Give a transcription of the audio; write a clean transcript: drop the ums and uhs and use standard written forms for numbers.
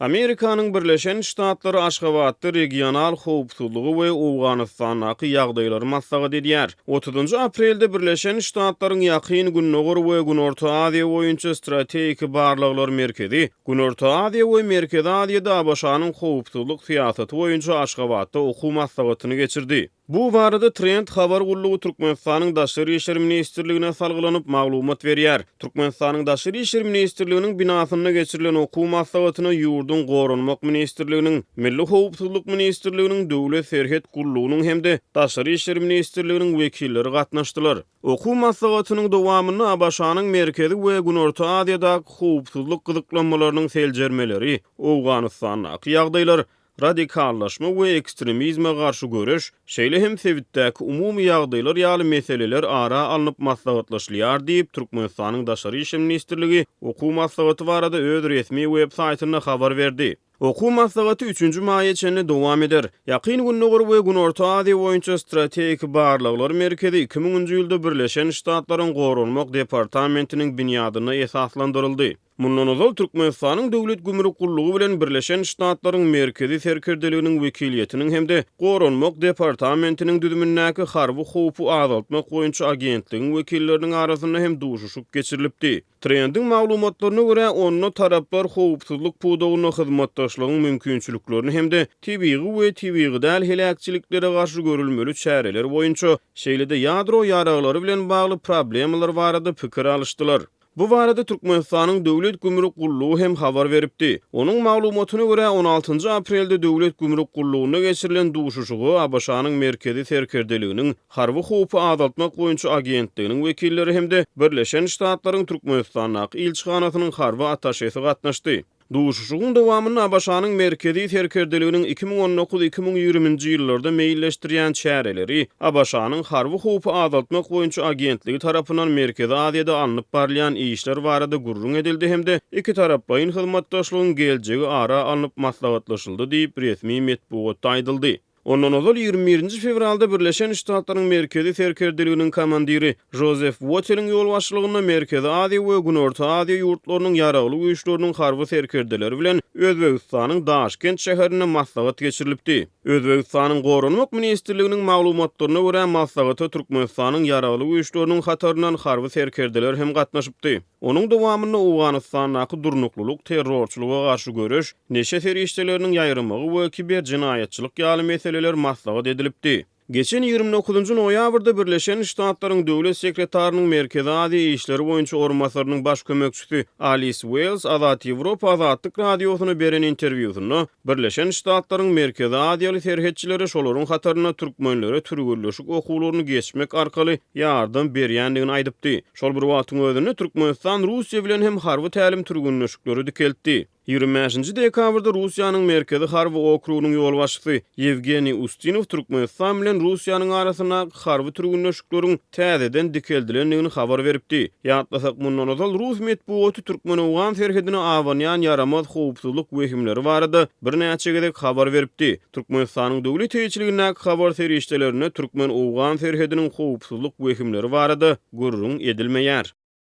Amerikanyň Birleşen Ştatlary Aşgabatda regional howpsuzlygy we Awganystanyňky ýagdaýlary maslahat edýär. 30 aprelde Birleşen Ştatlaryň ýakyn Günnogor we Günorta Aziýa boýunça strategik barlyklar merkezi, Günorta Aziýa we Merkezi Aziýada başanyň howpsuzlyk syýasaty boýunça Aşgabatda okuw maslahatyny geçirdi. Bu barada Trend habar gullugy Türkmenistanyň Daşary işler ministrligine salgylanyp maglumat berýär. Türkmenistanyň Daşary işler ministrliginiň binasyna geçirilen okuw maslahatyna ýurdun gorunmak ministrliginiň, Milli Howpsuzlyk ministrliginiň, Döwlet Serhet gullugynyň hemde Daşary işler ministrliginiň wekilleri gatnaşdylar. Okuw maslahatynyň dowamyny Abaşanyň merkezi we Günorta Aziýadaky howpsuzlyk gyzyklanmalarynyň seljermeleri, Awganystanyň ýagdaýlary, radikallaşma we ekstremizme garşy görüş, şeýle hem sebitdäki umumy ýagdaýlar ýaly meseleler ara alınıp maslahatlaşylýar diýip Türkmenistanyň Daşary işler ministrligi okuw maslahaty barada öz resmi web-saýtyna habar berdi. Okuw maslahaty 3-nji maýa çenli dowam eder. Ýakyn Günnogor we Günorta Aziýa boýunça strategik barlyklar merkezi 2000-nji ýylda Birleşen Ştatlaryň Gorunmak departamentiniň binýadyna esaslandyryldy. Mundan ozal Türkmenistanyň döwlet gümrük gullugy bilen Birleşen Ştatlaryň merkezi serkerdeliginiň wekiliýetiniň hemde Gorunmak departamentiniň düzümindäki harby howpy azaltmak boýunça agentligiň wekilleriniň arasynda hem duşuşyk geçirilipdi. Trending maglumatlaryna görä only taraplar howpsuzlyk pudawyna hyzmatdaşlygyň mümkinçiliklerini hemde tebii we tebii däl helakçylyklere garşy görülmeli çäreler boýunça şeýle-de ýadro ýaraglary bilen bagly problemler barada pikir alışdylar. Bu barada Türkmenistanyň döwlet gümrük gullugy hem habar beripdi. Onuň maglumatyna görä 16 aprelde döwlet gümrük gullugyna geçirilen duşuşugy Abaşanyň merkezi serkerdeliginiň harby howpy azaltmak boýunça agentliginiň wekilleri hemde Birleşen Ştatlaryň Türkmenistanyň ilçihanasynyň harby ataşesy gatnaşdy. Duşuşugyň dowamyny Abaşanyň merkezi serkerdeliginiň 2019-2020-nji ýyllarda meýilleşdirýän çäreleri Abaşanyň harby howpy azaltmak boýunça agentligi tarapyndan Merkezi Aziýada alınıp barlayan işler barada gurrun edildi hemde iki taraplaryň hyzmatdaşlygynyň geljegi ara alınıp maslahatlaşyldy diýip resmi metbuatda aýdyldy. Ondan ozal 21-nji fevralda Birleşen Ştatlaryň merkezi serkerdeliginiň komandiri Joseph Wattel'in ýol başçylygyna Merkezi Aziýa we Günorta Aziýa ýurtlarynyň ýaragly güýçleriniň harby serkerdeleri bilen Özbegistanyň Daşkent şäherine maslahat geçirilipdi. Özbegistanyň Gorunmak ministrliginiň maglumatlaryna görä maslahatda Türkmenistanyň ýaragly güýçleriniň hataryndan harby serkerdeler hem gatnaşypdy. Onuň dowamyny Awganystanyň durnuklyk, terrorçylyga garşy görüş, neşe ferişdeleriniň ýaýrymagy we kiber jinaýatçylyk ýaly meseleler maslahat edilipdi. Geçen 29 noýabrda Birleşen Ştatlaryň döwlet sekretarinyň Merkezi Aziýa işleri boýunça ormasarynyň baş kömekçisi Alice Wells Azat Ýewropa Azatlyk radiosyna beren interwýusyny Birleşen Ştatlaryň Merkezi Aziýaly serhetçileri şolaryň hataryna türkmenlere türgülleşik okuwlaryny geçmek arkaly ýardam berýändigini aýdypdy. Şol bir wagtyň özünde Türkmenistan Russiýa bilen hem harby tälim türgünleşikleri dikeldi. 25-nji dekabrda Russiýanyň merkezi harby okrugynyň ýol başçysy Yevgeniy Ustinow Türkmenistan bilen Russiýanyň arasyna harby türgünleşikleriň täzeden dikeldilendigini habar beripdi. Ýatlasak mundan ozal Rus metbuaty Türkmen-Awgan serhedine awanýan ýaramaz howpsuzlyk wehimleri barada bir näçe gezek habar beripdi. Türkmenistanyň döwlet teýçiligine habar serişdelerine Türkmen-Awgan serhediniň howpsuzlyk wehimleri barada gurrun edilmeýär.